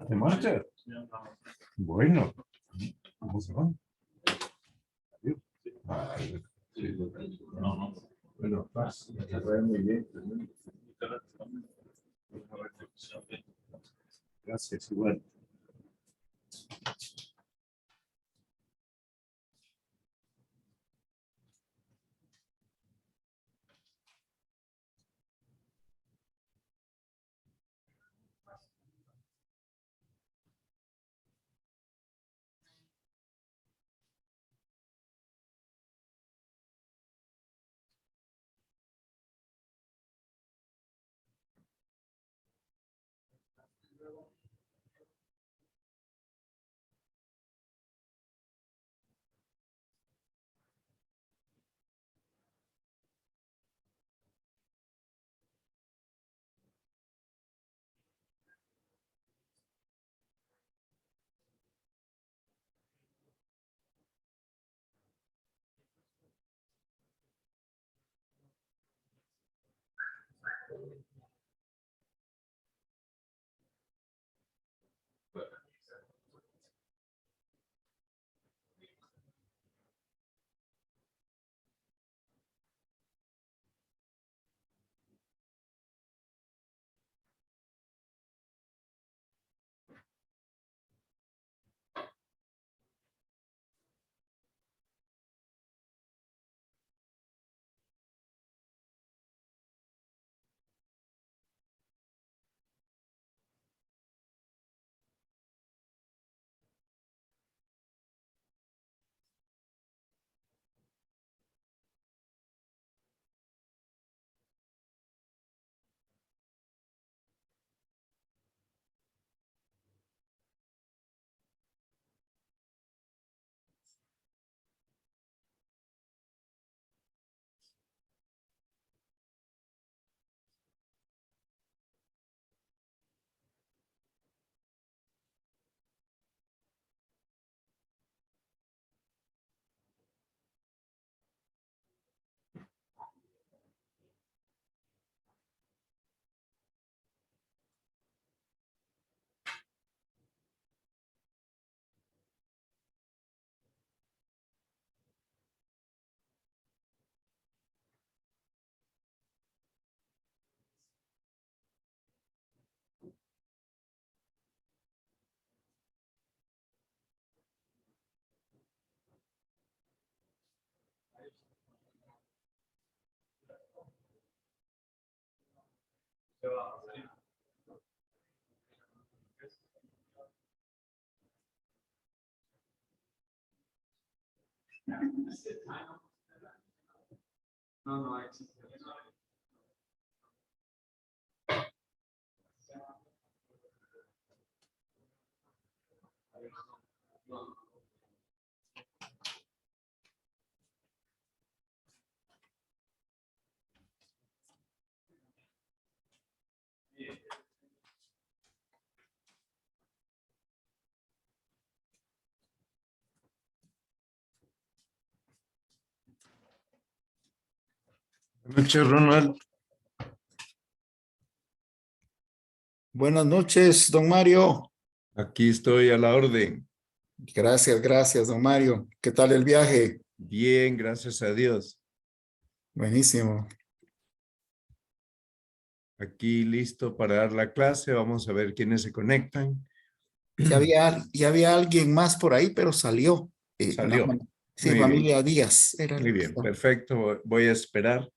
¿Te marchas? Bueno, ¿cómo se va? Adiós. Ay, sí, no. Bueno, paz, te vaya muy bien. Gracias, igual. No, Buenas noches, Ronald. Buenas noches, don Mario. Aquí estoy a la orden. Gracias, don Mario. ¿Qué tal el viaje? Bien, gracias a Dios. Buenísimo. Aquí listo para dar la clase. Vamos a ver quiénes se conectan. Ya había alguien más por ahí, pero salió. Salió. Sí, Muy familia Díaz. Era Muy lo que bien, estaba. perfecto. Voy a esperar.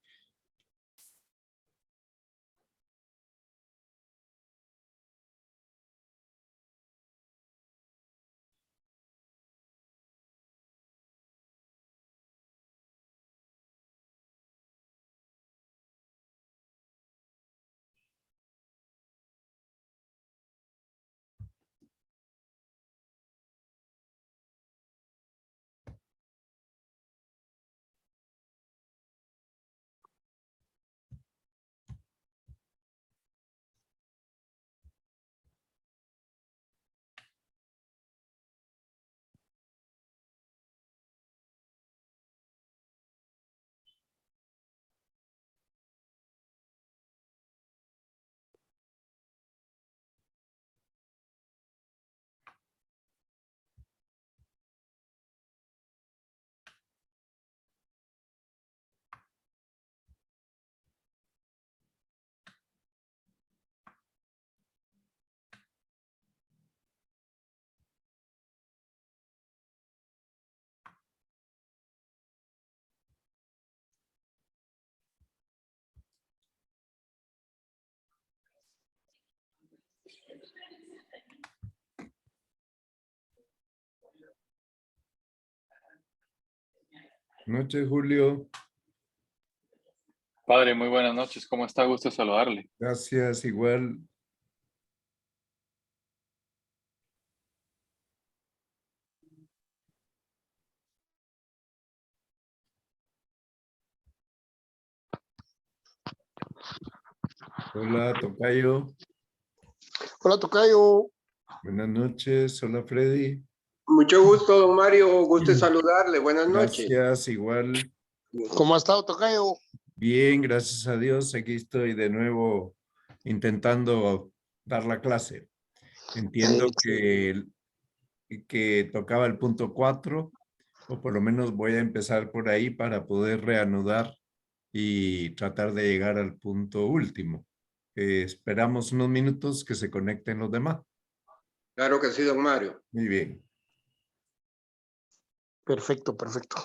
Noches, Julio. Padre, muy buenas noches. ¿Cómo está? Gusto saludarle. Gracias, igual. Hola, tocayo. Hola, tocayo. Buenas noches. Hola, Freddy. Mucho gusto, don Mario. Gusto en saludarle. Buenas noches. Gracias, igual. ¿Cómo ha estado, tocayo? Bien, gracias a Dios. Aquí estoy de nuevo intentando dar la clase. Entiendo que tocaba el punto 4, o por lo menos voy a empezar por ahí para poder reanudar y tratar de llegar al punto último. Esperamos unos minutos que se conecten los demás. Claro que sí, don Mario. Muy bien. Perfecto, perfecto.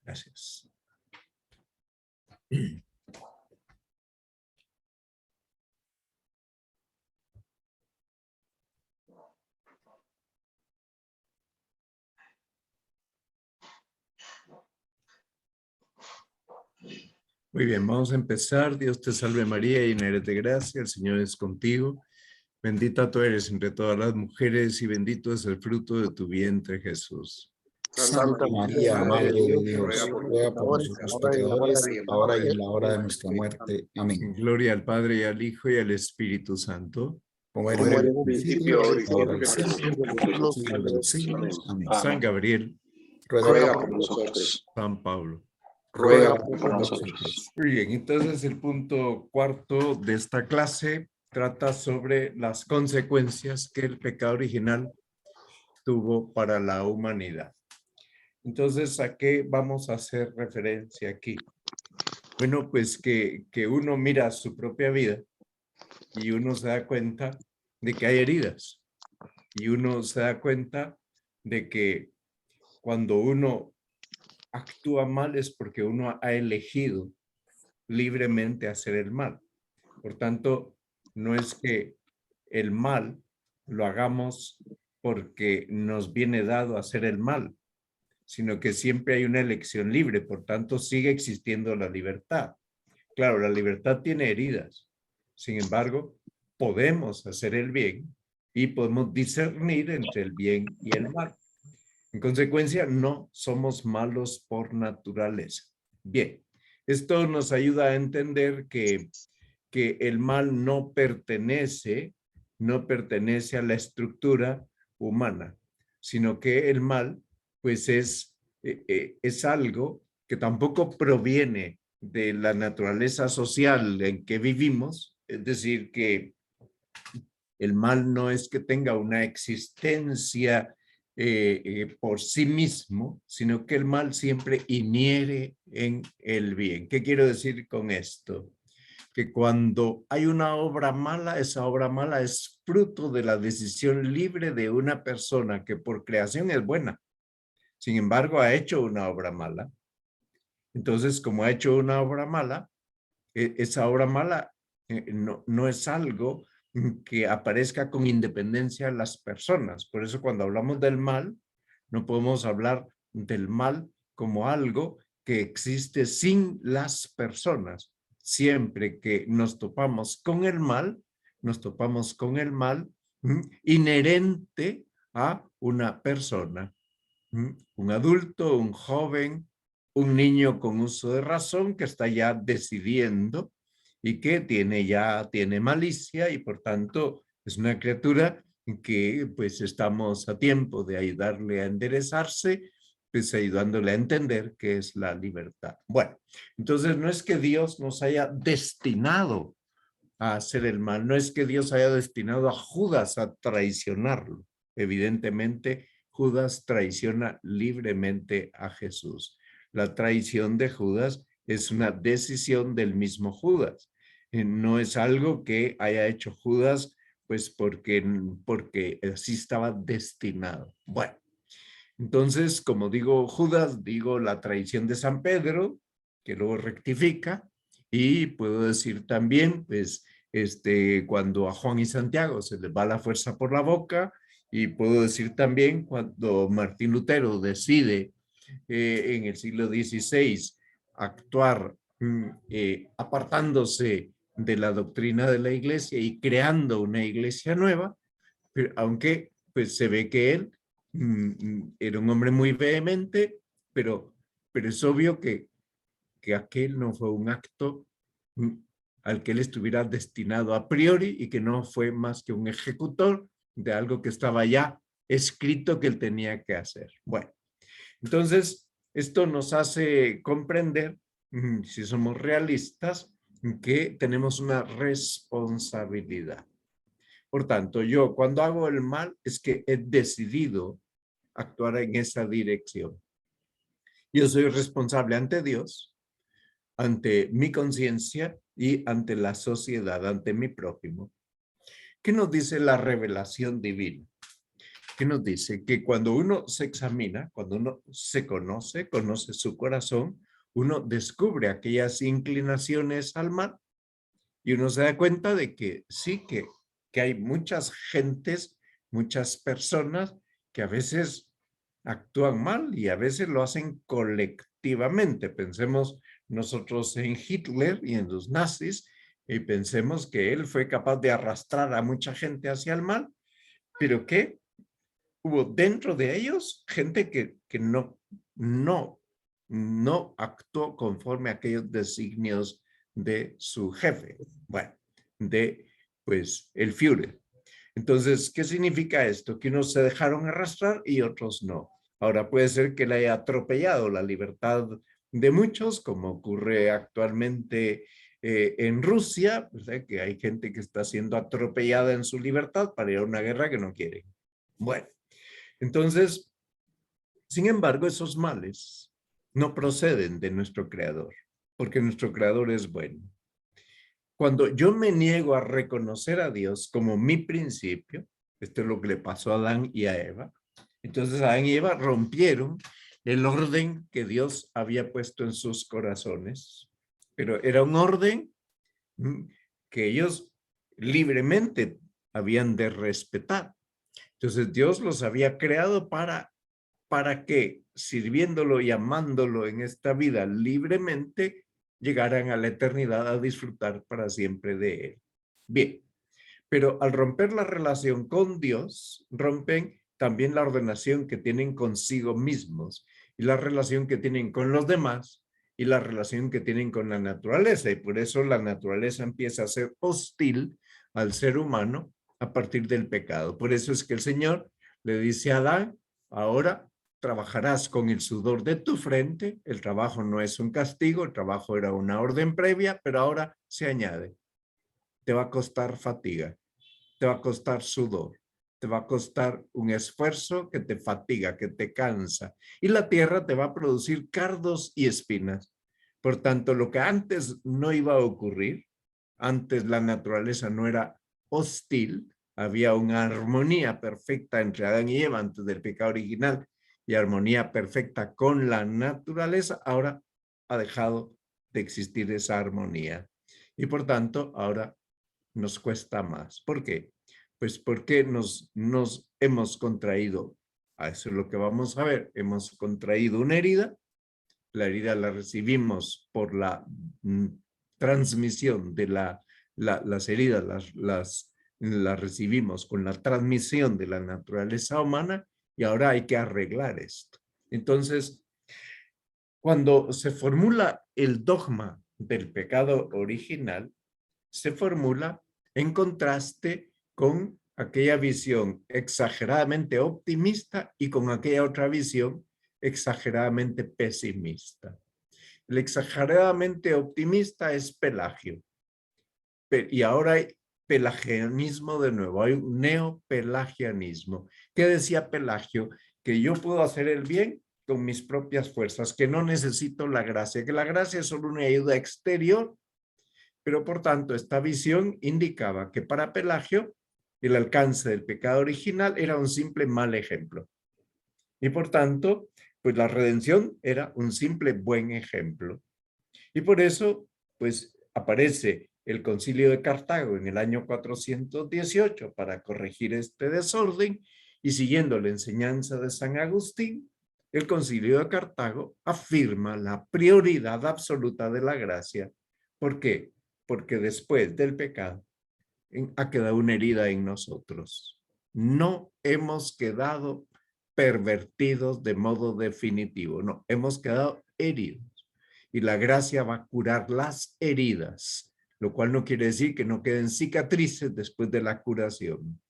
Gracias. Muy bien, vamos a empezar. Dios te salve María, llena eres de gracia, el Señor es contigo. Bendita tú eres entre todas las mujeres y bendito es el fruto de tu vientre, Jesús. Santa María, Madre de Dios, ruega por nosotros pecadores, ahora y en la hora de nuestra muerte. Amén. Gloria al Padre y al Hijo y al Espíritu Santo. Como era en el principio, ahora y siempre, por los siglos de los siglos. Amén. San Gabriel, Ruega por nosotros. San Pablo. ruega por nosotros. Muy bien, entonces el punto cuarto de esta clase trata sobre las consecuencias que el pecado original tuvo para la humanidad. Entonces, ¿a qué vamos a hacer referencia aquí? Bueno, pues que uno mira su propia vida y uno se da cuenta de que hay heridas y uno se da cuenta de que cuando uno actúa mal es porque uno ha elegido libremente hacer el mal. Por tanto, no es que el mal lo hagamos porque nos viene dado hacer el mal, sino que siempre hay una elección libre, por tanto sigue existiendo la libertad. Claro, la libertad tiene heridas, sin embargo, podemos hacer el bien y podemos discernir entre el bien y el mal. En consecuencia, no somos malos por naturaleza. Bien, esto nos ayuda a entender que el mal no pertenece a la estructura humana, sino que el mal pues es algo que tampoco proviene de la naturaleza social en que vivimos, es decir, que el mal no es que tenga una existencia por sí mismo, sino que el mal siempre inhiere en el bien. ¿Qué quiero decir con esto? Que cuando hay una obra mala, esa obra mala es fruto de la decisión libre de una persona que por creación es buena. Sin embargo, ha hecho una obra mala. Entonces, como ha hecho una obra mala, esa obra mala no es algo que aparezca con independencia en las personas. Por eso cuando hablamos del mal, no podemos hablar del mal como algo que existe sin las personas. Siempre que nos topamos con el mal, nos topamos con el mal inherente a una persona. Un adulto, un joven, un niño con uso de razón que está ya decidiendo y que tiene malicia y por tanto es una criatura que pues estamos a tiempo de ayudarle a enderezarse, pues ayudándole a entender qué es la libertad. Bueno, entonces no es que Dios nos haya destinado a hacer el mal, no es que Dios haya destinado a Judas a traicionarlo. Evidentemente, Judas traiciona libremente a Jesús. La traición de Judas es una decisión del mismo Judas. No es algo que haya hecho Judas pues porque así estaba destinado. Bueno, entonces, como digo Judas, digo la traición de San Pedro, que luego rectifica, y puedo decir también, pues, cuando a Juan y Santiago se les va la fuerza por la boca, y puedo decir también cuando Martín Lutero decide en el siglo XVI actuar apartándose de la doctrina de la iglesia y creando una iglesia nueva, pero aunque pues se ve que él era un hombre muy vehemente, pero es obvio que aquel no fue un acto al que él estuviera destinado a priori y que no fue más que un ejecutor de algo que estaba ya escrito que él tenía que hacer. Bueno, entonces esto nos hace comprender, si somos realistas, que tenemos una responsabilidad. Por tanto, yo cuando hago el mal es que he decidido actuar en esa dirección. Yo soy responsable ante Dios, ante mi conciencia y ante la sociedad, ante mi prójimo. ¿Qué nos dice la revelación divina? ¿Qué nos dice? Que cuando uno se examina, cuando uno se conoce su corazón, uno descubre aquellas inclinaciones al mal y uno se da cuenta de que sí, que hay muchas gentes, muchas personas que a veces actúan mal y a veces lo hacen colectivamente. Pensemos nosotros en Hitler y en los nazis y pensemos que él fue capaz de arrastrar a mucha gente hacia el mal, pero que hubo dentro de ellos gente que no actuó conforme a aquellos designios de su jefe, bueno, pues el Führer. Entonces, ¿qué significa esto? Que unos se dejaron arrastrar y otros no. Ahora puede ser que le haya atropellado la libertad de muchos, como ocurre actualmente en Rusia, ¿verdad? Que hay gente que está siendo atropellada en su libertad para ir a una guerra que no quieren. Bueno, entonces, sin embargo, esos males no proceden de nuestro Creador, porque nuestro Creador es bueno. Cuando yo me niego a reconocer a Dios como mi principio, esto es lo que le pasó a Adán y a Eva, entonces Adán y Eva rompieron el orden que Dios había puesto en sus corazones, pero era un orden que ellos libremente habían de respetar. Entonces Dios los había creado para que, sirviéndolo y amándolo en esta vida libremente, llegaran a la eternidad a disfrutar para siempre de él. Bien, pero al romper la relación con Dios, rompen también la ordenación que tienen consigo mismos y la relación que tienen con los demás y la relación que tienen con la naturaleza. Y por eso la naturaleza empieza a ser hostil al ser humano a partir del pecado. Por eso es que el Señor le dice a Adán, ahora trabajarás con el sudor de tu frente. El trabajo no es un castigo, el trabajo era una orden previa, pero ahora se añade. Te va a costar fatiga, te va a costar sudor, te va a costar un esfuerzo que te fatiga, que te cansa. Y la tierra te va a producir cardos y espinas. Por tanto, lo que antes no iba a ocurrir, antes la naturaleza no era hostil, había una armonía perfecta entre Adán y Eva antes del pecado original y armonía perfecta con la naturaleza, ahora ha dejado de existir esa armonía. Y por tanto, ahora nos cuesta más. ¿Por qué? Pues porque nos hemos contraído, a eso es lo que vamos a ver, hemos contraído una herida, la herida la recibimos por la transmisión de las heridas, las recibimos con la transmisión de la naturaleza humana y ahora hay que arreglar esto. Entonces, cuando se formula el dogma del pecado original, se formula en contraste con aquella visión exageradamente optimista y con aquella otra visión exageradamente pesimista. El exageradamente optimista es Pelagio. Y ahora hay pelagianismo de nuevo, hay un neopelagianismo. ¿Qué decía Pelagio? Que yo puedo hacer el bien con mis propias fuerzas, que no necesito la gracia, que la gracia es solo una ayuda exterior, pero por tanto esta visión indicaba que para Pelagio el alcance del pecado original era un simple mal ejemplo. Y por tanto, pues la redención era un simple buen ejemplo. Y por eso, pues aparece el Concilio de Cartago en el año 418 para corregir este desorden y siguiendo la enseñanza de San Agustín, el Concilio de Cartago afirma la prioridad absoluta de la gracia. ¿Por qué? Porque después del pecado ha quedado una herida en nosotros. No hemos quedado pervertidos de modo definitivo, no, hemos quedado heridos. Y la gracia va a curar las heridas, lo cual no quiere decir que no queden cicatrices después de la curación.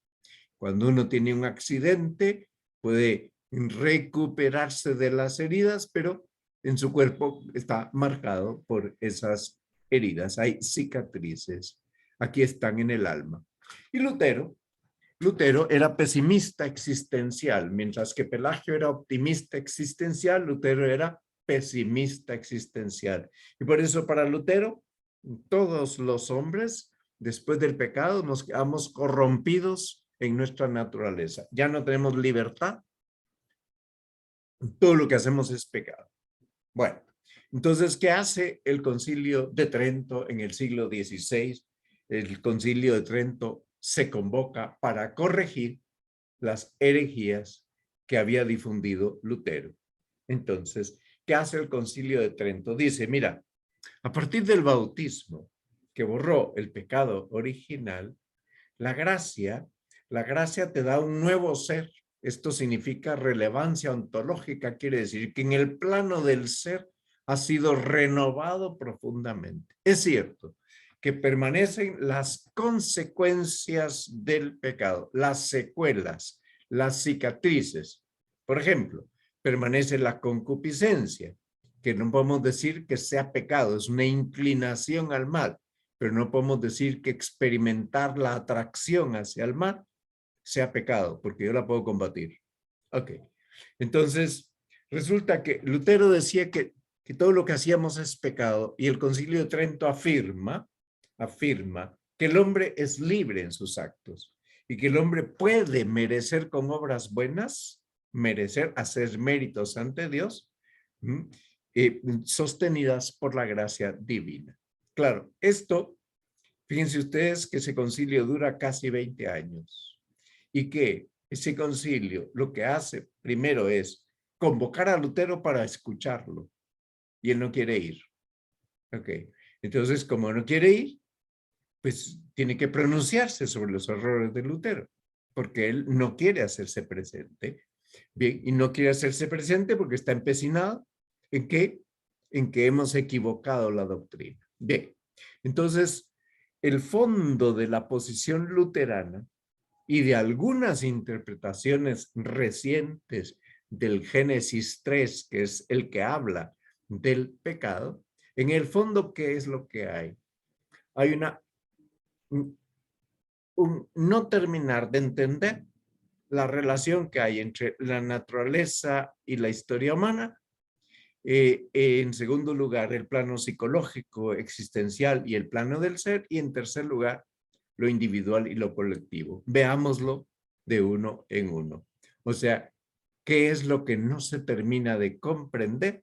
Cuando uno tiene un accidente, puede recuperarse de las heridas, pero en su cuerpo está marcado por esas heridas. Hay cicatrices. Aquí están en el alma. Y Lutero era pesimista existencial, mientras que Pelagio era optimista existencial, Lutero era pesimista existencial. Y por eso para Lutero, todos los hombres, después del pecado, nos quedamos corrompidos en nuestra naturaleza. Ya no tenemos libertad. Todo lo que hacemos es pecado. Bueno, entonces, ¿qué hace el Concilio de Trento en el siglo XVI? El Concilio de Trento se convoca para corregir las herejías que había difundido Lutero. Entonces, ¿qué hace el Concilio de Trento? Dice, mira, a partir del bautismo que borró el pecado original, la gracia te da un nuevo ser. Esto significa relevancia ontológica, quiere decir que en el plano del ser ha sido renovado profundamente. Es cierto que permanecen las consecuencias del pecado, las secuelas, las cicatrices. Por ejemplo, permanece la concupiscencia, que no podemos decir que sea pecado, es una inclinación al mal, pero no podemos decir que experimentar la atracción hacia el mal sea pecado, porque yo la puedo combatir. Ok, entonces resulta que Lutero decía que todo lo que hacíamos es pecado y el Concilio de Trento afirma que el hombre es libre en sus actos y que el hombre puede merecer con obras buenas, hacer méritos ante Dios, sostenidas por la gracia divina. Claro, esto, fíjense ustedes que ese concilio dura casi 20 años y que ese concilio lo que hace primero es convocar a Lutero para escucharlo y él no quiere ir. Ok, entonces como no quiere ir, pues tiene que pronunciarse sobre los errores de Lutero, porque él no quiere hacerse presente. Bien, y no quiere hacerse presente porque está empecinado en que hemos equivocado la doctrina. Bien, entonces el fondo de la posición luterana y de algunas interpretaciones recientes del Génesis 3, que es el que habla del pecado, en el fondo, ¿qué es lo que hay? Hay un no terminar de entender la relación que hay entre la naturaleza y la historia humana. En segundo lugar, el plano psicológico, existencial y el plano del ser. Y en tercer lugar, lo individual y lo colectivo. Veámoslo de uno en uno. O sea, ¿qué es lo que no se termina de comprender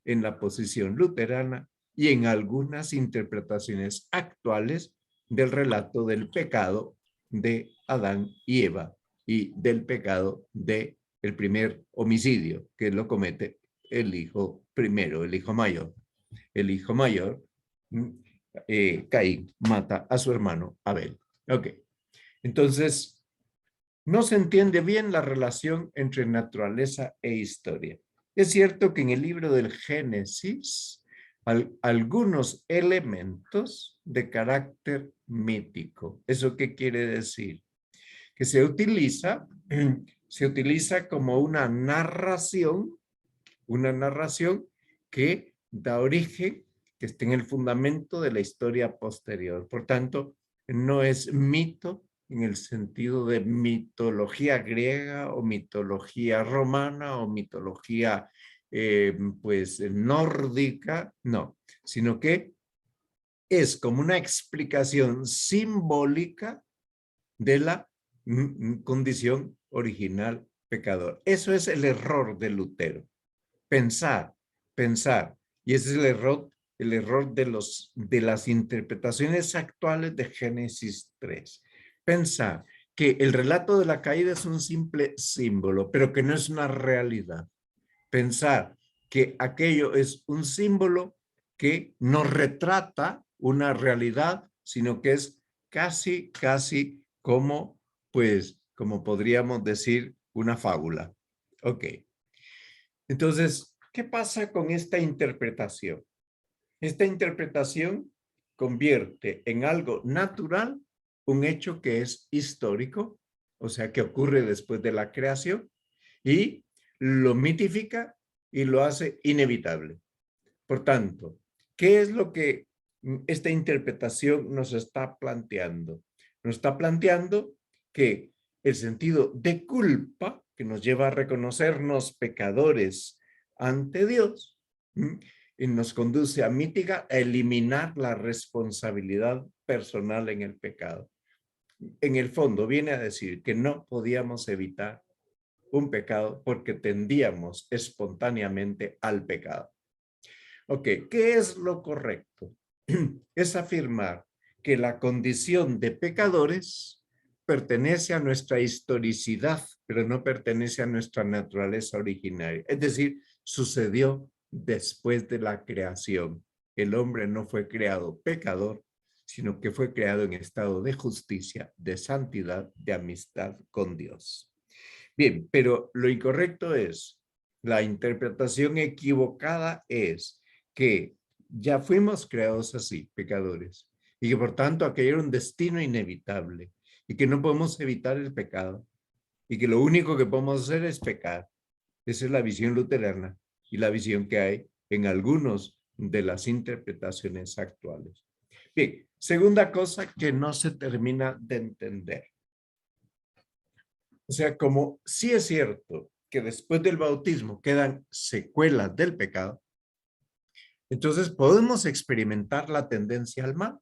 en la posición luterana y en algunas interpretaciones actuales del relato del pecado de Adán y Eva y del pecado del primer homicidio que lo comete el hijo primero, el hijo mayor? El hijo mayor, Caín, mata a su hermano Abel. Ok, entonces no se entiende bien la relación entre naturaleza e historia. Es cierto que en el libro del Génesis algunos elementos de carácter mítico. ¿Eso qué quiere decir? Que se utiliza como una narración que da origen, que está en el fundamento de la historia posterior. Por tanto, no es mito en el sentido de mitología griega o mitología romana o mitología pues nórdica, no, sino que es como una explicación simbólica de la condición original pecador. Eso es el error de Lutero. Pensar. Y ese es el error de las interpretaciones actuales de Génesis 3. Pensar que el relato de la caída es un simple símbolo, pero que no es una realidad. Pensar que aquello es un símbolo que no retrata una realidad, sino que es casi como, pues, como podríamos decir, una fábula. Ok. Entonces, ¿qué pasa con esta interpretación? Esta interpretación convierte en algo natural un hecho que es histórico, o sea, que ocurre después de la creación, y lo mitifica y lo hace inevitable. Por tanto, ¿qué es lo que esta interpretación nos está planteando? Nos está planteando que el sentido de culpa que nos lleva a reconocernos pecadores ante Dios y nos conduce a mitigar, a eliminar la responsabilidad personal en el pecado. En el fondo viene a decir que no podíamos evitar un pecado porque tendíamos espontáneamente al pecado. Ok, ¿qué es lo correcto? Es afirmar que la condición de pecadores pertenece a nuestra historicidad, pero no pertenece a nuestra naturaleza originaria. Es decir, sucedió después de la creación. El hombre no fue creado pecador, sino que fue creado en estado de justicia, de santidad, de amistad con Dios. Bien, pero lo incorrecto es, la interpretación equivocada es que ya fuimos creados así, pecadores, y que por tanto aquello era un destino inevitable, y que no podemos evitar el pecado, y que lo único que podemos hacer es pecar. Esa es la visión luterana y la visión que hay en algunos de las interpretaciones actuales. Bien, segunda cosa que no se termina de entender. O sea, como sí es cierto que después del bautismo quedan secuelas del pecado, entonces podemos experimentar la tendencia al mal.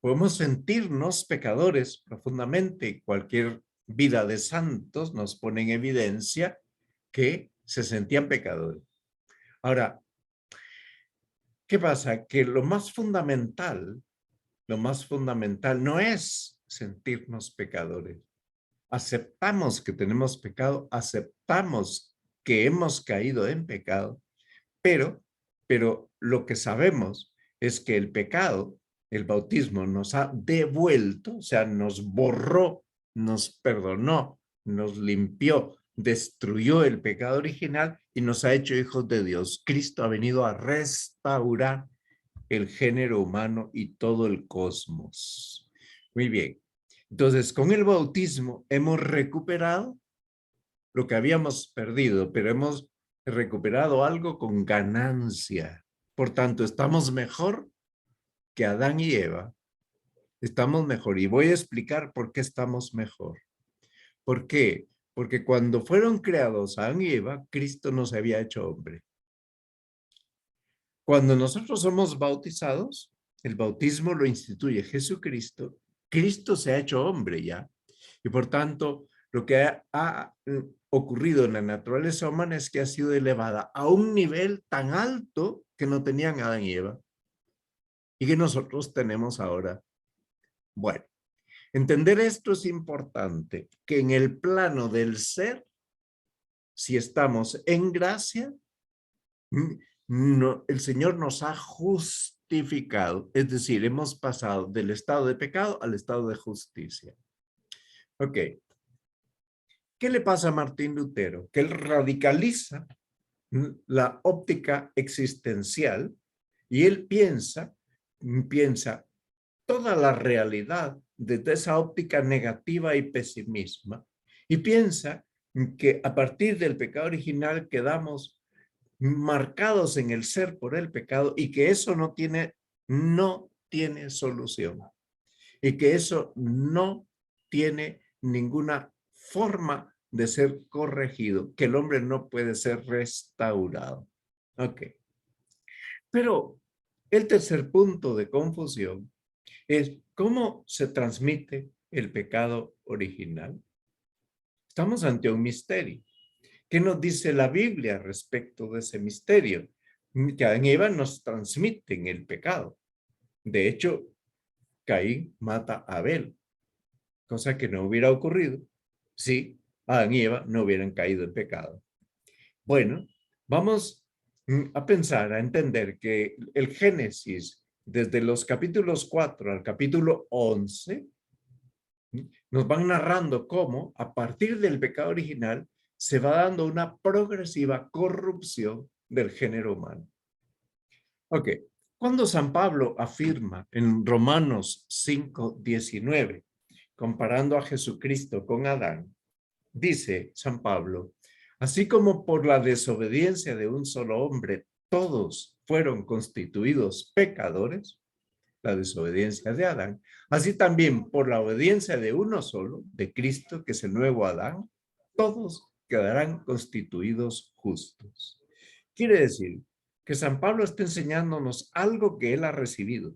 Podemos sentirnos pecadores profundamente. Cualquier vida de santos nos pone en evidencia que se sentían pecadores. Ahora, ¿qué pasa? Que lo más fundamental no es sentirnos pecadores. Aceptamos que tenemos pecado, aceptamos que hemos caído en pecado, pero lo que sabemos es que el pecado, el bautismo nos ha devuelto, o sea, nos borró, nos perdonó, nos limpió, destruyó el pecado original y nos ha hecho hijos de Dios. Cristo ha venido a restaurar el género humano y todo el cosmos. Muy bien. Entonces, con el bautismo hemos recuperado lo que habíamos perdido, pero hemos recuperado algo con ganancia. Por tanto, estamos mejor que Adán y Eva. Estamos mejor. Y voy a explicar por qué estamos mejor. ¿Por qué? Porque cuando fueron creados Adán y Eva, Cristo no se había hecho hombre. Cuando nosotros somos bautizados, el bautismo lo instituye Jesucristo, Cristo se ha hecho hombre ya. Y por tanto, lo que ha ocurrido en la naturaleza humana es que ha sido elevada a un nivel tan alto que no tenían Adán y Eva y que nosotros tenemos ahora. Bueno, entender esto es importante, que en el plano del ser, si estamos en gracia, no, el Señor nos ha justificado, es decir, hemos pasado del estado de pecado al estado de justicia. Ok. ¿Qué le pasa a Martín Lutero? Que él radicaliza la óptica existencial y él piensa toda la realidad desde esa óptica negativa y pesimismo y piensa que a partir del pecado original quedamos marcados en el ser por el pecado y que eso no tiene solución y que eso no tiene ninguna forma de ser corregido, que el hombre no puede ser restaurado. Ok. Pero el tercer punto de confusión es cómo se transmite el pecado original. Estamos ante un misterio. ¿Qué nos dice la Biblia respecto de ese misterio? Que Adán y Eva nos transmiten el pecado. De hecho, Caín mata a Abel, cosa que no hubiera ocurrido si Adán y Eva no hubieran caído en pecado. Bueno, vamos a pensar, a entender que el Génesis, desde los capítulos 4 al capítulo 11, nos van narrando cómo a partir del pecado original se va dando una progresiva corrupción del género humano. Ok, cuando San Pablo afirma en Romanos 5:19, comparando a Jesucristo con Adán, dice San Pablo, así como por la desobediencia de un solo hombre todos fueron constituidos pecadores, la desobediencia de Adán, así también por la obediencia de uno solo, de Cristo, que es el nuevo Adán, todos quedarán constituidos justos. Quiere decir que San Pablo está enseñándonos algo que él ha recibido.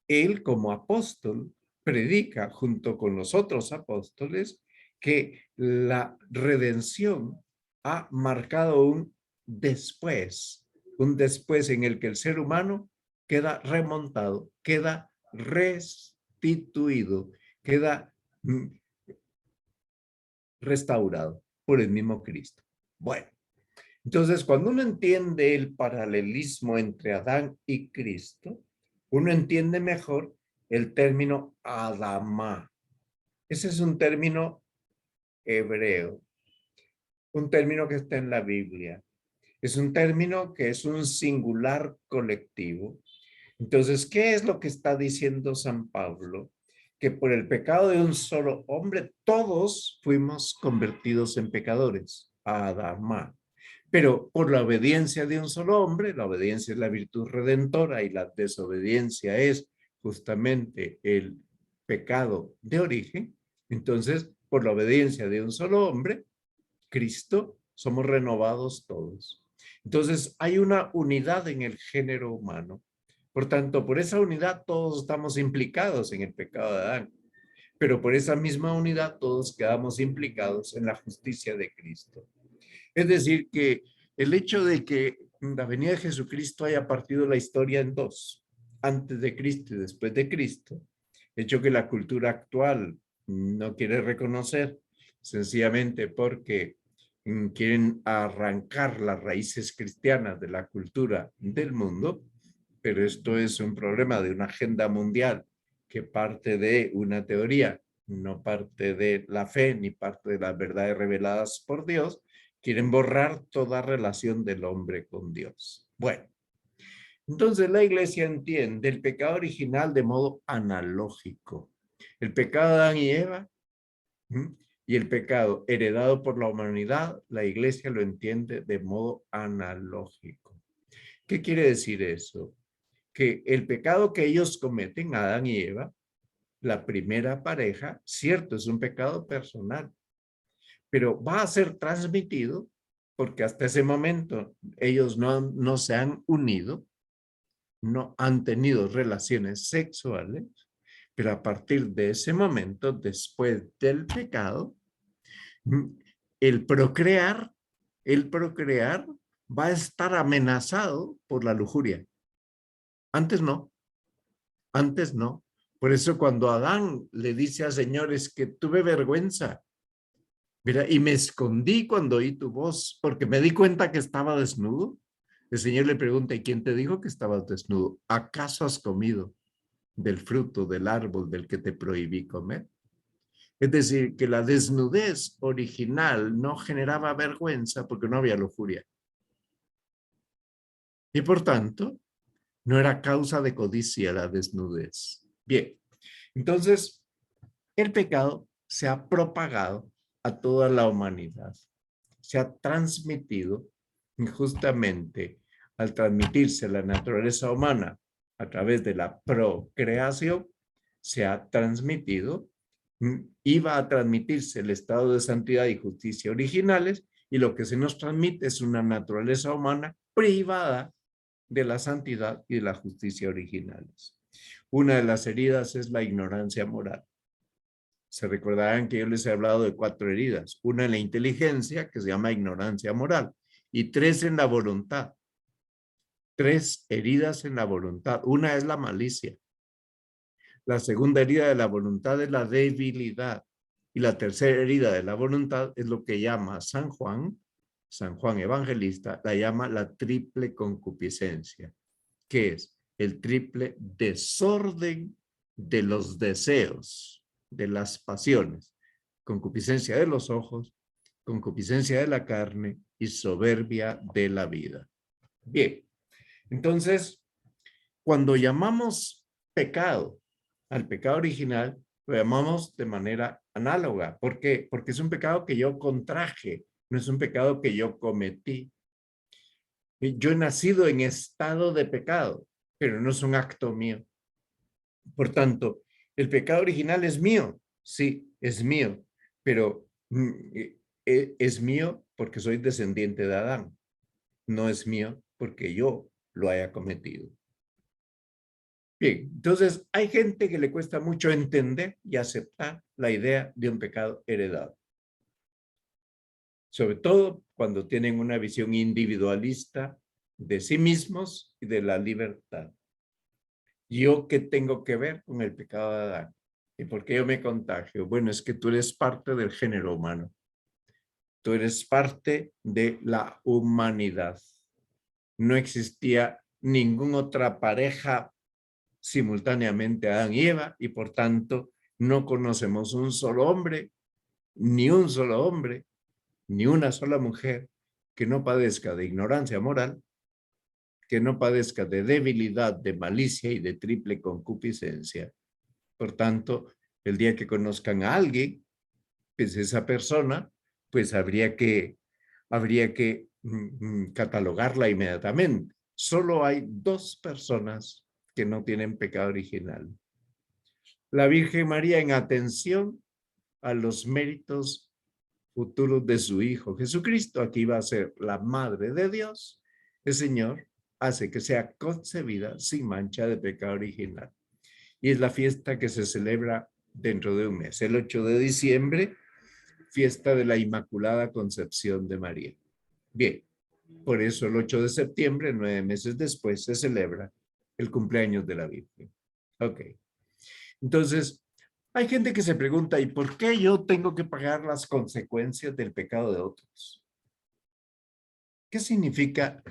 Él, como apóstol, predica junto con los otros apóstoles que la redención ha marcado un después en el que el ser humano queda remontado, queda restituido, queda restaurado por el mismo Cristo. Bueno, entonces cuando uno entiende el paralelismo entre Adán y Cristo, uno entiende mejor el término Adamá. Ese es un término hebreo, un término que está en la Biblia. Es un término que es un singular colectivo. Entonces, ¿qué es lo que está diciendo San Pablo? Que por el pecado de un solo hombre, todos fuimos convertidos en pecadores, Adamá. Pero por la obediencia de un solo hombre, la obediencia es la virtud redentora y la desobediencia es justamente el pecado de origen. Entonces, por la obediencia de un solo hombre, Cristo, somos renovados todos. Entonces, hay una unidad en el género humano. Por tanto, por esa unidad todos estamos implicados en el pecado de Adán. Pero por esa misma unidad todos quedamos implicados en la justicia de Cristo. Es decir, que el hecho de que la venida de Jesucristo haya partido la historia en dos, antes de Cristo y después de Cristo, hecho que la cultura actual no quiere reconocer, sencillamente porque quieren arrancar las raíces cristianas de la cultura del mundo, pero esto es un problema de una agenda mundial que parte de una teoría, no parte de la fe ni parte de las verdades reveladas por Dios. Quieren borrar toda relación del hombre con Dios. Bueno, entonces la iglesia entiende el pecado original de modo analógico. El pecado de Adán y Eva y el pecado heredado por la humanidad, la iglesia lo entiende de modo analógico. ¿Qué quiere decir eso? Que el pecado que ellos cometen, Adán y Eva, la primera pareja, cierto, es un pecado personal, pero va a ser transmitido porque hasta ese momento ellos no se han unido, no han tenido relaciones sexuales, pero a partir de ese momento, después del pecado, el procrear va a estar amenazado por la lujuria. Antes no. Por eso cuando Adán le dice a señores que tuve vergüenza, mira, y me escondí cuando oí tu voz, porque me di cuenta que estaba desnudo. El Señor le pregunta, ¿y quién te dijo que estabas desnudo? ¿Acaso has comido del fruto del árbol del que te prohibí comer? Es decir, que la desnudez original no generaba vergüenza porque no había lujuria. Y por tanto, no era causa de codicia la desnudez. Bien, entonces, el pecado se ha propagado a toda la humanidad. Se ha transmitido justamente al transmitirse la naturaleza humana a través de la procreación, se ha transmitido, iba a transmitirse el estado de santidad y justicia originales, y lo que se nos transmite es una naturaleza humana privada de la santidad y de la justicia originales. Una de las heridas es la ignorancia moral. Se recordarán que yo les he hablado de 4 heridas. Una en la inteligencia, que se llama ignorancia moral, y 3 en la voluntad. 3 heridas en la voluntad. Una es la malicia. La segunda herida de la voluntad es la debilidad. Y la tercera herida de la voluntad es lo que llama San Juan Evangelista, la llama la triple concupiscencia, que es el triple desorden de los deseos, de las pasiones, concupiscencia de los ojos, concupiscencia de la carne y soberbia de la vida. Bien, entonces, cuando llamamos pecado al pecado original, lo llamamos de manera análoga. ¿Por qué? Porque es un pecado que yo contraje, no es un pecado que yo cometí. Yo he nacido en estado de pecado, pero no es un acto mío. Por tanto, el pecado original es mío, sí, es mío, pero es mío porque soy descendiente de Adán. No es mío porque yo lo haya cometido. Bien, entonces hay gente que le cuesta mucho entender y aceptar la idea de un pecado heredado. Sobre todo cuando tienen una visión individualista de sí mismos y de la libertad. ¿Yo qué tengo que ver con el pecado de Adán? ¿Y por qué yo me contagio? Bueno, es que tú eres parte del género humano. Tú eres parte de la humanidad. No existía ninguna otra pareja simultáneamente a Adán y Eva, y por tanto no conocemos un solo hombre, ni un solo hombre, ni una sola mujer que no padezca de ignorancia moral, que no padezca de debilidad, de malicia y de triple concupiscencia. Por tanto, el día que conozcan a alguien, pues esa persona, pues habría que catalogarla inmediatamente. Solo hay 2 personas que no tienen pecado original. La Virgen María, en atención a los méritos futuros de su Hijo Jesucristo, aquí va a ser la Madre de Dios, el Señor hace que sea concebida sin mancha de pecado original. Y es la fiesta que se celebra dentro de un mes, el 8 de diciembre, fiesta de la Inmaculada Concepción de María. Bien, por eso el 8 de septiembre, 9 meses después, se celebra el cumpleaños de la Virgen. Ok. Entonces, hay gente que se pregunta, ¿y por qué yo tengo que pagar las consecuencias del pecado de otros? ¿Qué significan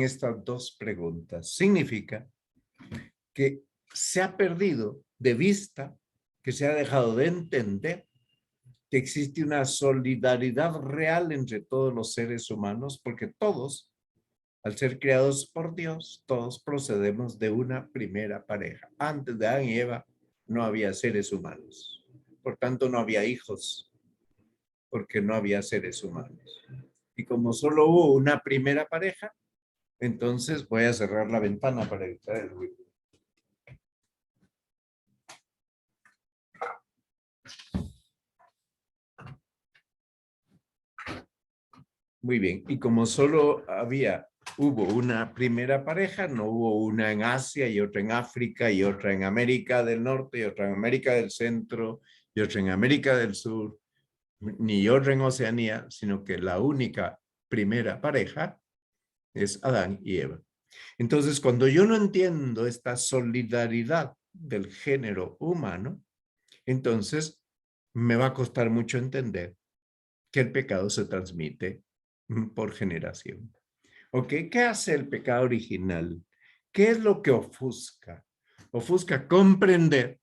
estas 2 preguntas? Significa que se ha perdido de vista, que se ha dejado de entender que existe una solidaridad real entre todos los seres humanos, porque todos, al ser creados por Dios, todos procedemos de una primera pareja. Antes de Adán y Eva no había seres humanos. Por tanto, no había hijos, porque no había seres humanos. Y como solo hubo una primera pareja, entonces voy a cerrar la ventana para evitar el ruido. Muy bien. Y como solo hubo una primera pareja, no hubo una en Asia y otra en África y otra en América del Norte y otra en América del Centro y otra en América del Sur, ni otra en Oceanía, sino que la única primera pareja es Adán y Eva. Entonces, cuando yo no entiendo esta solidaridad del género humano, entonces me va a costar mucho entender que el pecado se transmite por generación. ¿Ok? ¿Qué hace el pecado original? ¿Qué es lo que ofusca? Ofusca comprender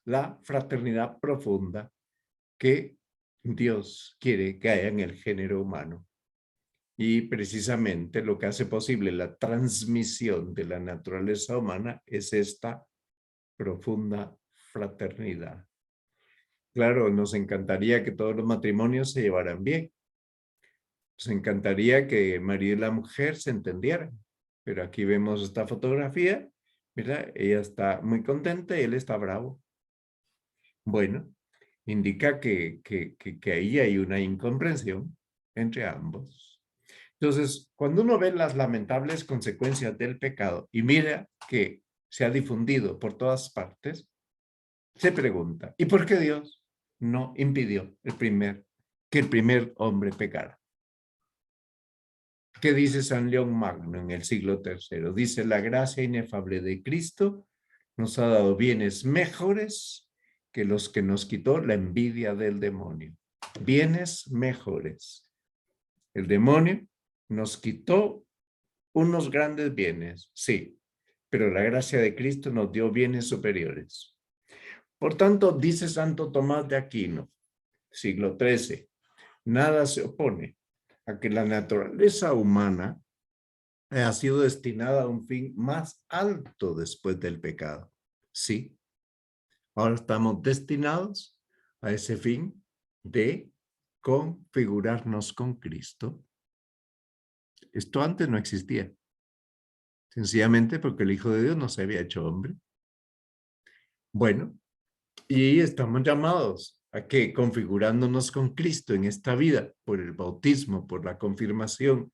la fraternidad profunda que Dios quiere que haya en el género humano. Y precisamente lo que hace posible la transmisión de la naturaleza humana es esta profunda fraternidad. Claro, nos encantaría que todos los matrimonios se llevaran bien. Nos encantaría que María y la mujer se entendieran. Pero aquí vemos esta fotografía, ¿verdad? Ella está muy contenta y él está bravo. Bueno, indica que ahí hay una incomprensión entre ambos. Entonces, cuando uno ve las lamentables consecuencias del pecado y mira que se ha difundido por todas partes, se pregunta, ¿y por qué Dios no impidió que el primer hombre pecara? ¿Qué dice San León Magno en el siglo III? Dice, la gracia inefable de Cristo nos ha dado bienes mejores que los que nos quitó la envidia del demonio. Bienes mejores. El demonio nos quitó unos grandes bienes, sí, pero la gracia de Cristo nos dio bienes superiores. Por tanto, dice Santo Tomás de Aquino, siglo XIII, nada se opone a que la naturaleza humana ha sido destinada a un fin más alto después del pecado. Sí, ahora estamos destinados a ese fin de configurarnos con Cristo. Esto antes no existía, sencillamente porque el Hijo de Dios no se había hecho hombre. Bueno, y estamos llamados a que configurándonos con Cristo en esta vida, por el bautismo, por la confirmación,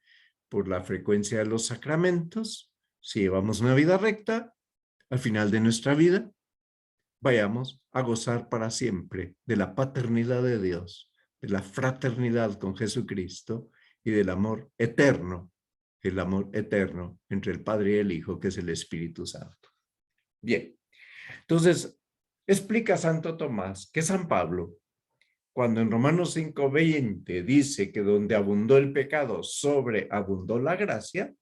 por la frecuencia de los sacramentos, si llevamos una vida recta, al final de nuestra vida, vayamos a gozar para siempre de la paternidad de Dios, de la fraternidad con Jesucristo y del amor eterno, el amor eterno entre el Padre y el Hijo, que es el Espíritu Santo. Bien, entonces, explica Santo Tomás que San Pablo, cuando en Romanos 5:20 dice que donde abundó el pecado, sobreabundó la gracia,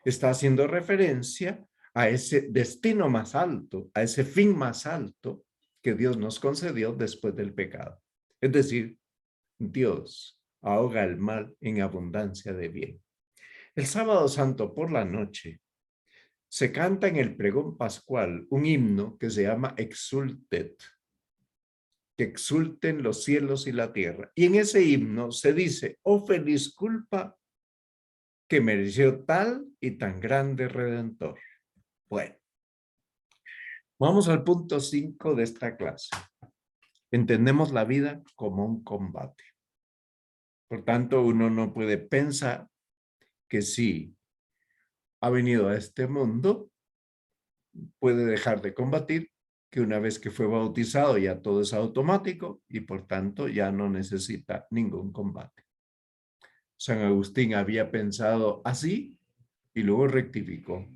está haciendo referencia a ese destino más alto, a ese fin más alto que Dios nos concedió después del pecado. Es decir, Dios ahoga el mal en abundancia de bien. El sábado santo por la noche se canta en el pregón pascual un himno que se llama Exultet, que exulten los cielos y la tierra. Y en ese himno se dice, oh feliz culpa que mereció tal y tan grande Redentor. Bueno, vamos al punto 5 de esta clase. Entendemos la vida como un combate. Por tanto, uno no puede pensar que si ha venido a este mundo, puede dejar de combatir, que una vez que fue bautizado ya todo es automático y por tanto ya no necesita ningún combate. San Agustín había pensado así y luego rectificó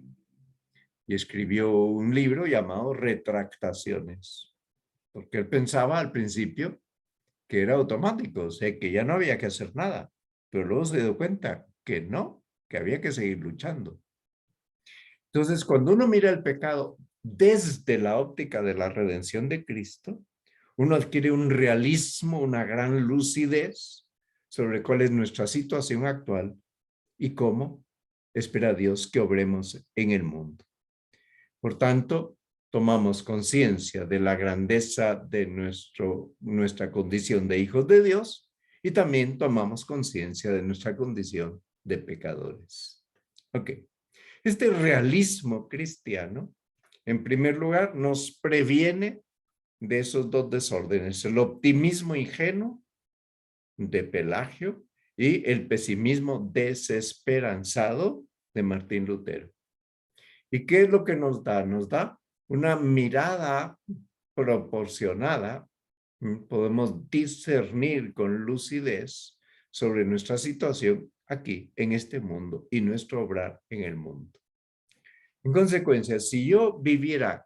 y escribió un libro llamado Retractaciones, porque él pensaba al principio que era automático, o sea, que ya no había que hacer nada, pero luego se dio cuenta que no, que había que seguir luchando. Entonces, cuando uno mira el pecado desde la óptica de la redención de Cristo, uno adquiere un realismo, una gran lucidez sobre cuál es nuestra situación actual y cómo espera Dios que obremos en el mundo. Por tanto, tomamos conciencia de la grandeza de nuestra condición de hijos de Dios y también tomamos conciencia de nuestra condición de pecadores. Ok. Este realismo cristiano, en primer lugar, nos previene de esos dos desórdenes, el optimismo ingenuo de Pelagio y el pesimismo desesperanzado de Martín Lutero. ¿Y qué es lo que nos da? Nos da una mirada proporcionada. Podemos discernir con lucidez sobre nuestra situación aquí, en este mundo, y nuestro obrar en el mundo. En consecuencia, si yo viviera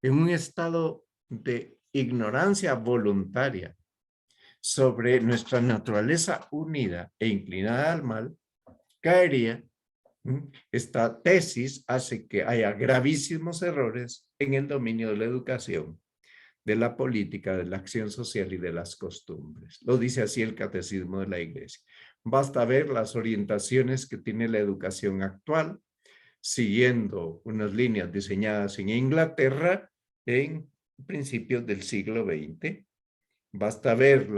en un estado de ignorancia voluntaria sobre nuestra naturaleza unida e inclinada al mal, caería. Esta tesis hace que haya gravísimos errores en el dominio de la educación, de la política, de la acción social y de las costumbres. Lo dice así el Catecismo de la Iglesia. Basta ver las orientaciones que tiene la educación actual, siguiendo unas líneas diseñadas en Inglaterra en principios del siglo XX. Basta ver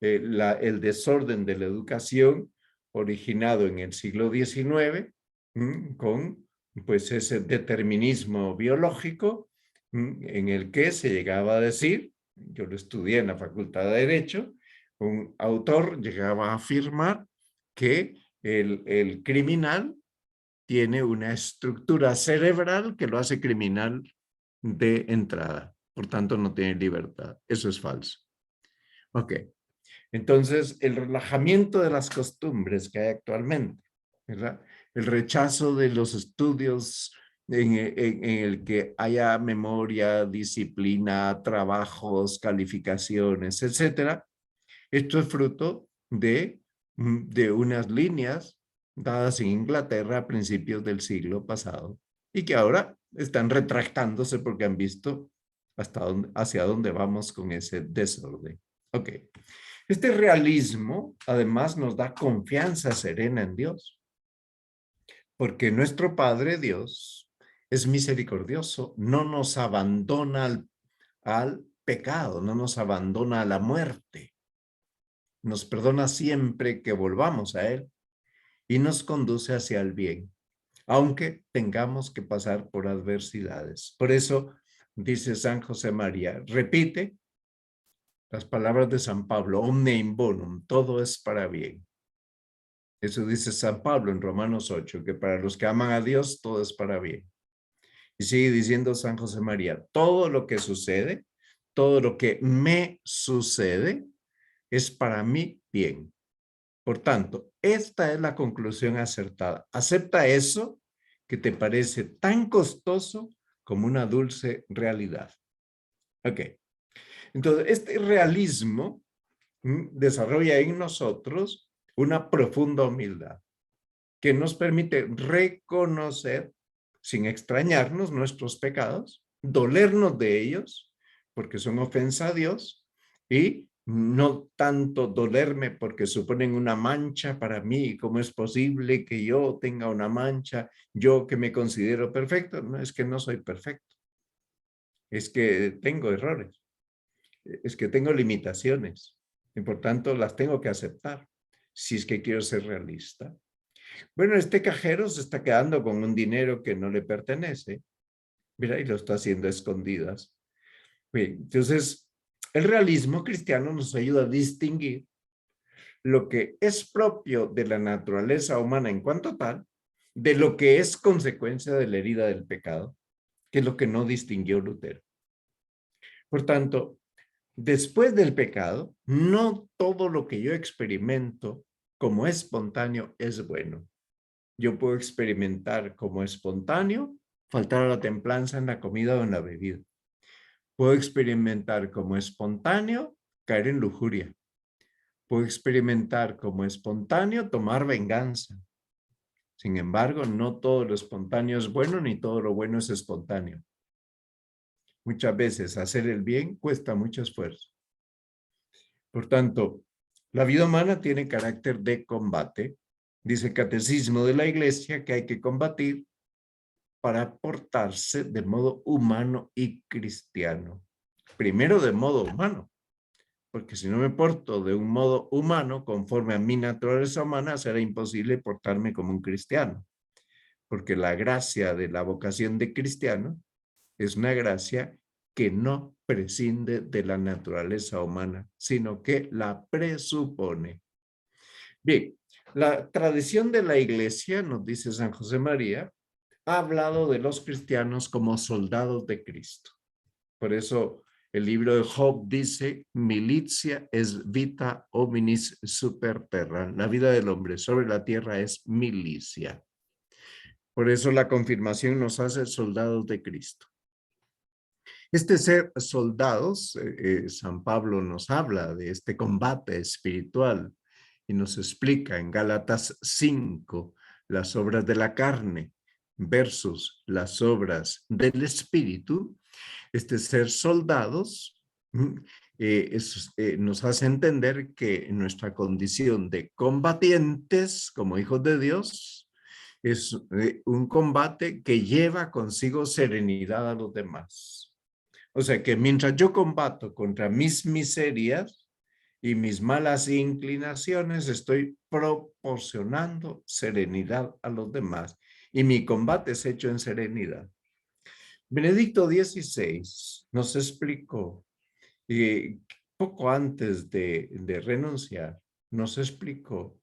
el desorden de la educación originado en el siglo XIX, con pues ese determinismo biológico en el que se llegaba a decir, yo lo estudié en la Facultad de Derecho, un autor llegaba a afirmar que el criminal tiene una estructura cerebral que lo hace criminal de entrada, por tanto no tiene libertad. Eso es falso. Ok. Entonces, el relajamiento de las costumbres que hay actualmente, ¿verdad? El rechazo de los estudios en el que haya memoria, disciplina, trabajos, calificaciones, etcétera. Esto es fruto de unas líneas dadas en Inglaterra a principios del siglo pasado y que ahora están retractándose porque han visto hacia dónde vamos con ese desorden. Ok. Este realismo, además, nos da confianza serena en Dios, porque nuestro Padre Dios es misericordioso, no nos abandona al pecado, no nos abandona a la muerte, nos perdona siempre que volvamos a Él y nos conduce hacia el bien, aunque tengamos que pasar por adversidades. Por eso dice San José María, repite las palabras de San Pablo, omne in bonum, todo es para bien. Eso dice San Pablo en Romanos 8, que para los que aman a Dios, todo es para bien. Y sigue diciendo San José María, todo lo que sucede, todo lo que me sucede, es para mí bien. Por tanto, esta es la conclusión acertada. Acepta eso que te parece tan costoso como una dulce realidad. Ok. Entonces, este realismo desarrolla en nosotros una profunda humildad que nos permite reconocer, sin extrañarnos, nuestros pecados, dolernos de ellos, porque son ofensa a Dios, y no tanto dolerme porque suponen una mancha para mí. ¿Cómo es posible que yo tenga una mancha? Yo que me considero perfecto. No, es que no soy perfecto. Es que tengo errores. Es que tengo limitaciones. Y por tanto las tengo que aceptar si es que quiero ser realista. Bueno, este cajero se está quedando con un dinero que no le pertenece. Mira, y lo está haciendo a escondidas. Bien, entonces, el realismo cristiano nos ayuda a distinguir lo que es propio de la naturaleza humana en cuanto tal, de lo que es consecuencia de la herida del pecado, que es lo que no distinguió Lutero. Por tanto, después del pecado, no todo lo que yo experimento como espontáneo es bueno. Yo puedo experimentar como espontáneo faltar a la templanza en la comida o en la bebida. Puedo experimentar como espontáneo caer en lujuria. Puedo experimentar como espontáneo tomar venganza. Sin embargo, no todo lo espontáneo es bueno, ni todo lo bueno es espontáneo. Muchas veces hacer el bien cuesta mucho esfuerzo. Por tanto, la vida humana tiene carácter de combate. Dice el Catecismo de la Iglesia que hay que combatir para portarse de modo humano y cristiano. Primero de modo humano, porque si no me porto de un modo humano, conforme a mi naturaleza humana, será imposible portarme como un cristiano, porque la gracia de la vocación de cristiano es una gracia que no prescinde de la naturaleza humana, sino que la presupone. Bien, la tradición de la iglesia, nos dice San José María, ha hablado de los cristianos como soldados de Cristo. Por eso el libro de Job dice, militia es vita hominis super terra. La vida del hombre sobre la tierra es milicia. Por eso la confirmación nos hace soldados de Cristo. Este ser soldados, San Pablo nos habla de este combate espiritual y nos explica en Gálatas 5 las obras de la carne versus las obras del espíritu. Este ser soldados nos hace entender que nuestra condición de combatientes como hijos de Dios es un combate que lleva consigo serenidad a los demás. O sea que mientras yo combato contra mis miserias y mis malas inclinaciones, estoy proporcionando serenidad a los demás. Y mi combate es hecho en serenidad. Benedicto XVI nos explicó, poco antes de renunciar, nos explicó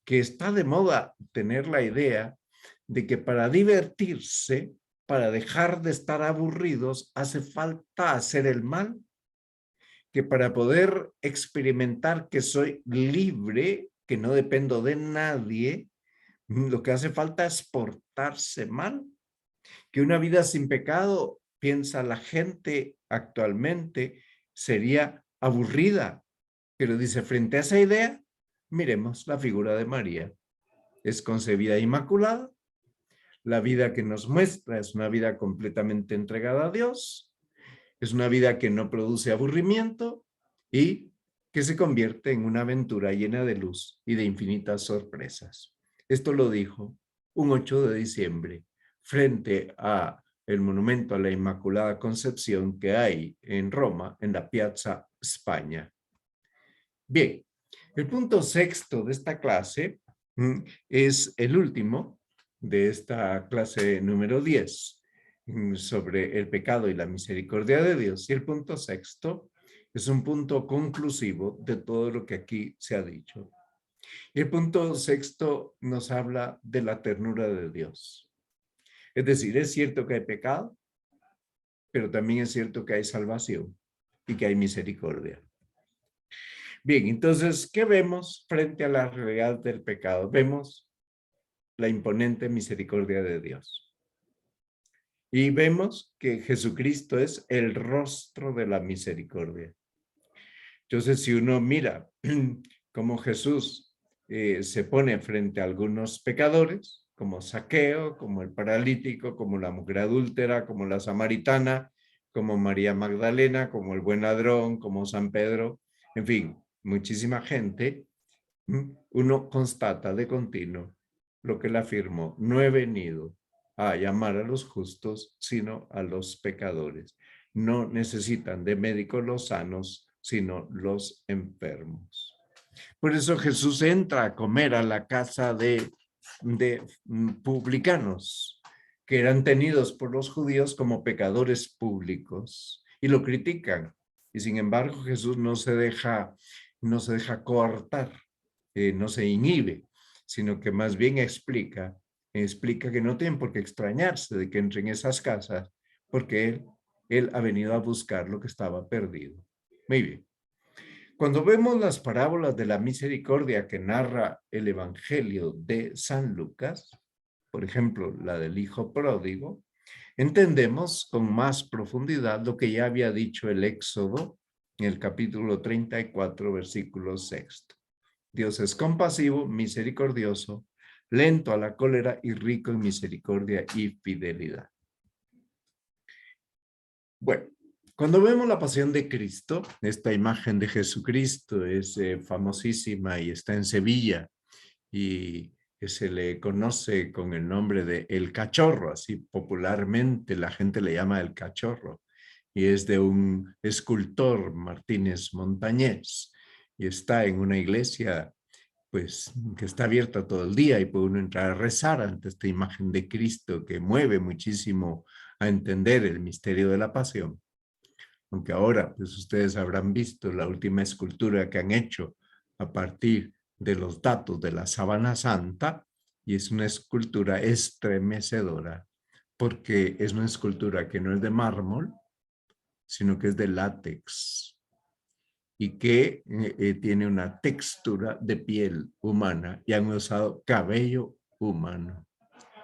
que está de moda tener la idea de que para divertirse, para dejar de estar aburridos, hace falta hacer el mal, que para poder experimentar que soy libre, que no dependo de nadie, lo que hace falta es portarse mal, que una vida sin pecado, piensa la gente actualmente, sería aburrida. Pero dice, frente a esa idea, miremos la figura de María. Es concebida inmaculada. La vida que nos muestra es una vida completamente entregada a Dios. Es una vida que no produce aburrimiento y que se convierte en una aventura llena de luz y de infinitas sorpresas. Esto lo dijo un 8 de diciembre frente a el monumento a la Inmaculada Concepción que hay en Roma, en la Piazza España. Bien, el punto sexto de esta clase es el último de esta clase número 10 sobre el pecado y la misericordia de Dios. Y el punto sexto es un punto conclusivo de todo lo que aquí se ha dicho. Y el punto sexto nos habla de la ternura de Dios. Es decir, es cierto que hay pecado, pero también es cierto que hay salvación y que hay misericordia. Bien, entonces, ¿qué vemos frente a la realidad del pecado? Vemos la imponente misericordia de Dios. Y vemos que Jesucristo es el rostro de la misericordia. Entonces, si uno mira cómo Jesús se pone frente a algunos pecadores, como Zaqueo, como el paralítico, como la mujer adúltera, como la samaritana, como María Magdalena, como el buen ladrón, como San Pedro, en fin, muchísima gente, uno constata de continuo lo que él afirmó: no he venido a llamar a los justos, sino a los pecadores. No necesitan de médicos los sanos, sino los enfermos. Por eso Jesús entra a comer a la casa de publicanos, que eran tenidos por los judíos como pecadores públicos, y lo critican. Y sin embargo Jesús no se deja coartar, no se inhibe, sino que más bien explica que no tienen por qué extrañarse de que entren en esas casas, porque él ha venido a buscar lo que estaba perdido. Muy bien. Cuando vemos las parábolas de la misericordia que narra el Evangelio de San Lucas, por ejemplo, la del hijo pródigo, entendemos con más profundidad lo que ya había dicho el Éxodo en el capítulo 34, versículo 6. Dios es compasivo, misericordioso, lento a la cólera y rico en misericordia y fidelidad. Bueno, cuando vemos la pasión de Cristo, esta imagen de Jesucristo es famosísima y está en Sevilla y se le conoce con el nombre de El Cachorro, así popularmente la gente le llama El Cachorro, y es de un escultor, Martínez Montañés, y está en una iglesia pues que está abierta todo el día y puede uno entrar a rezar ante esta imagen de Cristo que mueve muchísimo a entender el misterio de la pasión. Aunque ahora pues ustedes habrán visto la última escultura que han hecho a partir de los datos de la Sábana Santa y es una escultura estremecedora porque es una escultura que no es de mármol, sino que es de látex y que tiene una textura de piel humana y han usado cabello humano.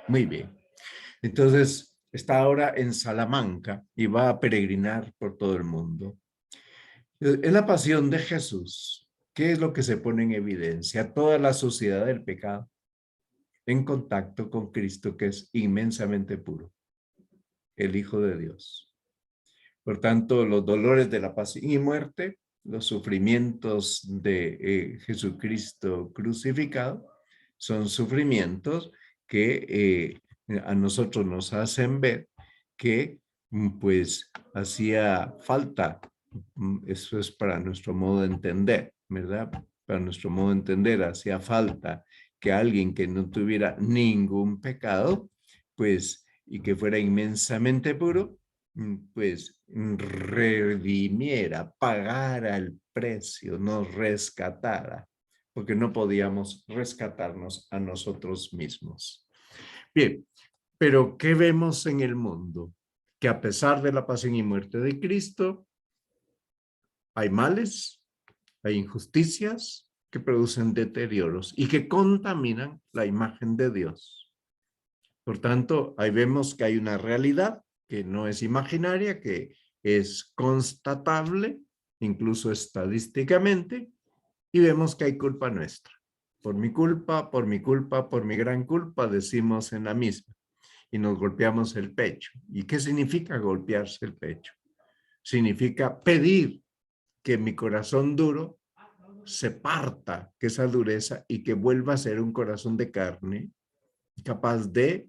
Muy bien. Entonces, está ahora en Salamanca y va a peregrinar por todo el mundo. En la pasión de Jesús, ¿qué es lo que se pone en evidencia? Toda la sociedad del pecado en contacto con Cristo, que es inmensamente puro, el Hijo de Dios. Por tanto, los dolores de la pasión y muerte, los sufrimientos de Jesucristo crucificado, son sufrimientos que a nosotros nos hacen ver que pues hacía falta, eso es para nuestro modo de entender, ¿verdad? Para nuestro modo de entender, hacía falta que alguien que no tuviera ningún pecado, pues, y que fuera inmensamente puro, pues redimiera, pagara el precio, nos rescatara, porque no podíamos rescatarnos a nosotros mismos. Bien, pero ¿qué vemos en el mundo? Que a pesar de la pasión y muerte de Cristo, hay males, hay injusticias que producen deterioros y que contaminan la imagen de Dios. Por tanto, ahí vemos que hay una realidad que no es imaginaria, que es constatable, incluso estadísticamente, y vemos que hay culpa nuestra. Por mi culpa, por mi culpa, por mi gran culpa, decimos en la misma, y nos golpeamos el pecho. ¿Y qué significa golpearse el pecho? Significa pedir que mi corazón duro se parta, que esa dureza, y que vuelva a ser un corazón de carne, capaz de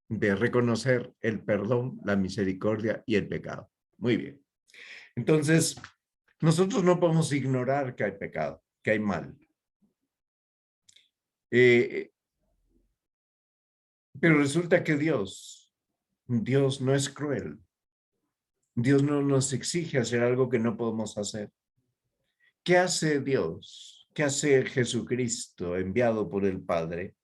reconocer el perdón, la misericordia y el pecado. Muy bien. Entonces, nosotros no podemos ignorar que hay pecado, que hay mal. Pero resulta que Dios no es cruel. Dios no nos exige hacer algo que no podemos hacer. ¿Qué hace Dios? ¿Qué hace Jesucristo enviado por el Padre?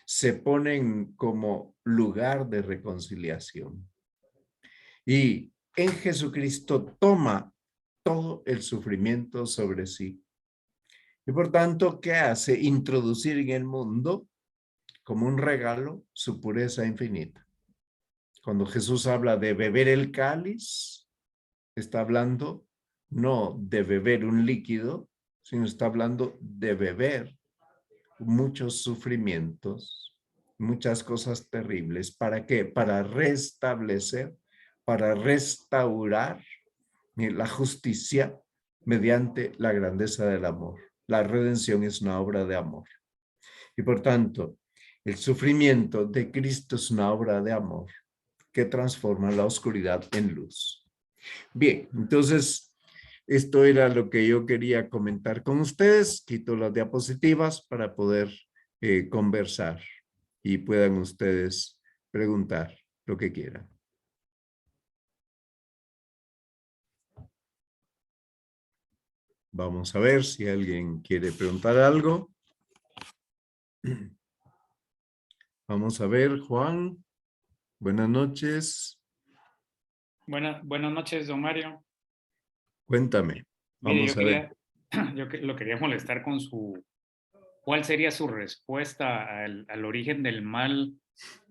Se ponen como lugar de reconciliación. Y en Jesucristo toma todo el sufrimiento sobre sí. Y por tanto, ¿qué hace? Introducir en el mundo como un regalo su pureza infinita. Cuando Jesús habla de beber el cáliz, está hablando no de beber un líquido, sino está hablando de beber muchos sufrimientos, muchas cosas terribles. ¿Para qué? Para restablecer, para restaurar la justicia mediante la grandeza del amor. La redención es una obra de amor. Y por tanto, el sufrimiento de Cristo es una obra de amor que transforma la oscuridad en luz. Bien, entonces, esto era lo que yo quería comentar con ustedes. Quito las diapositivas para poder conversar y puedan ustedes preguntar lo que quieran. Vamos a ver si alguien quiere preguntar algo. Vamos a ver, Juan. Buenas noches. Buenas noches, don Mario. Cuéntame. Mire, Vamos a ver. yo lo quería molestar con ¿cuál sería su respuesta al origen del mal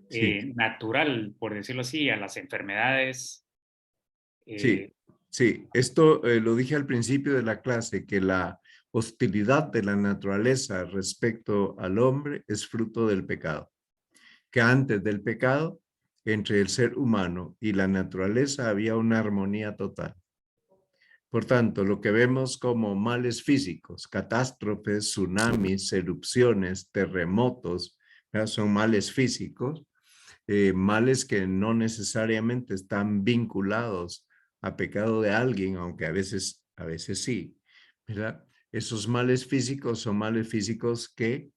Sí. natural, por decirlo así, a las enfermedades? Sí, sí. Esto lo dije al principio de la clase, que la hostilidad de la naturaleza respecto al hombre es fruto del pecado. Que antes del pecado, entre el ser humano y la naturaleza había una armonía total. Por tanto, lo que vemos como males físicos, catástrofes, tsunamis, erupciones, terremotos, ¿verdad? Son males físicos, males que no necesariamente están vinculados a pecado de alguien, aunque a veces sí, ¿verdad? Esos males físicos son males físicos que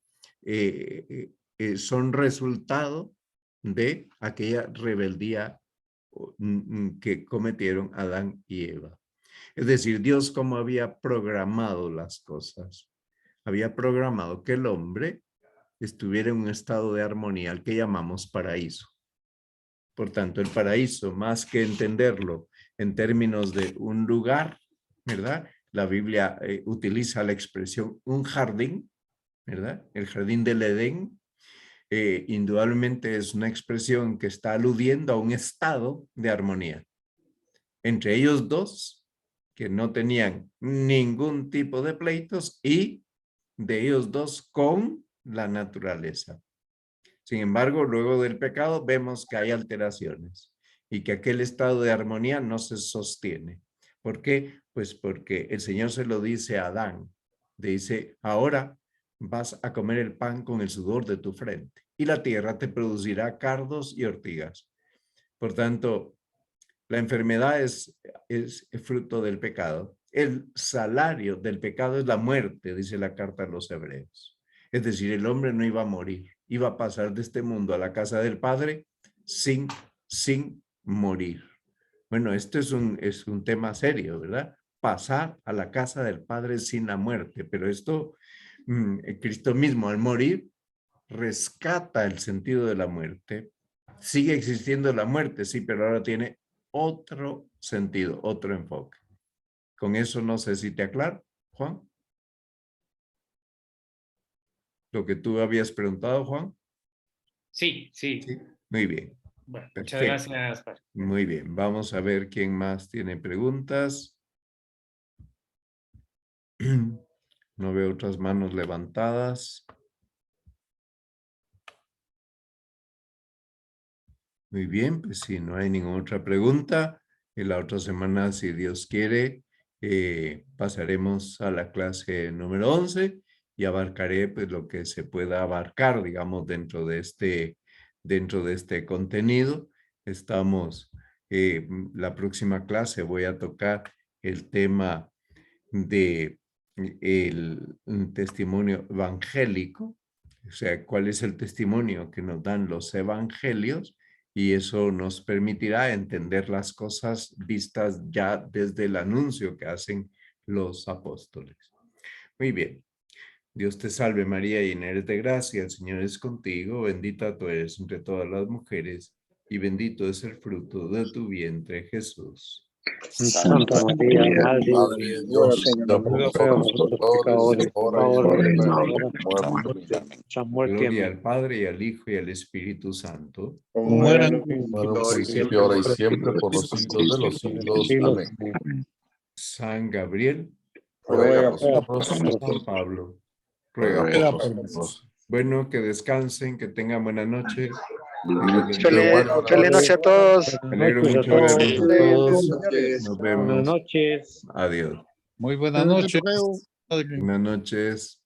son resultado de aquella rebeldía que cometieron Adán y Eva. Es decir, Dios como había programado las cosas. había programado que el hombre estuviera en un estado de armonía al que llamamos paraíso. Por tanto, el paraíso, más que entenderlo en términos de un lugar, ¿verdad? La Biblia utiliza la expresión un jardín, ¿verdad? El jardín del Edén, indudablemente es una expresión que está aludiendo a un estado de armonía entre ellos dos, que no tenían ningún tipo de pleitos, y de ellos dos con la naturaleza. Sin embargo, luego del pecado vemos que hay alteraciones y que aquel estado de armonía no se sostiene. ¿Por qué? Pues porque el Señor se lo dice a Adán. Dice, ahora vas a comer el pan con el sudor de tu frente y la tierra te producirá cardos y ortigas. Por tanto, la enfermedad es fruto del pecado. El salario del pecado es la muerte, dice la carta a los Hebreos. Es decir, el hombre no iba a morir, iba a pasar de este mundo a la casa del Padre sin morir. Bueno, esto es un tema serio, ¿verdad? Pasar a la casa del Padre sin la muerte, pero esto, Cristo mismo al morir, rescata el sentido de la muerte. Sigue existiendo la muerte, sí, pero ahora tiene otro sentido, otro enfoque. Con eso no sé si te aclaro, Juan. Lo que tú habías preguntado, Juan. Sí. Sí, muy bien. Bueno, Perfecto. muchas gracias, padre. Muy bien, vamos a ver quién más tiene preguntas. No veo otras manos levantadas. Muy bien, pues si no hay ninguna otra pregunta, en la otra semana, si Dios quiere, pasaremos a la clase número 11 y abarcaré pues lo que se pueda abarcar, digamos, dentro de este contenido. Estamos, la próxima clase voy a tocar el tema de el testimonio evangélico, o sea, cuál es el testimonio que nos dan los evangelios, y eso nos permitirá entender las cosas vistas ya desde el anuncio que hacen los apóstoles. Muy bien. Dios te salve María, llena eres de gracia, el Señor es contigo, bendita tú eres entre todas las mujeres, y bendito es el fruto de tu vientre, Jesús. Santa María, Madre de Dios, ruega por nosotros pecadores, ahora y en la hora de nuestra muerte. Gloria Amén. al Padre, y al Hijo, y al Espíritu Santo. Como era en un Bueno, principio, principio, ahora y siempre, por los siglos de los siglos. Amén. San Gabriel, ruega Ruega por San nosotros. Pablo, Ruega ruega por por nosotros. Bueno, que descansen, que tengan buena noche. Feliz noche a todos. Me alegro mucho de verlos a todos. noches. Nos Buenas vemos. noches. Adiós. Muy buenas noches. Tocayo. Padre. Buenas noches.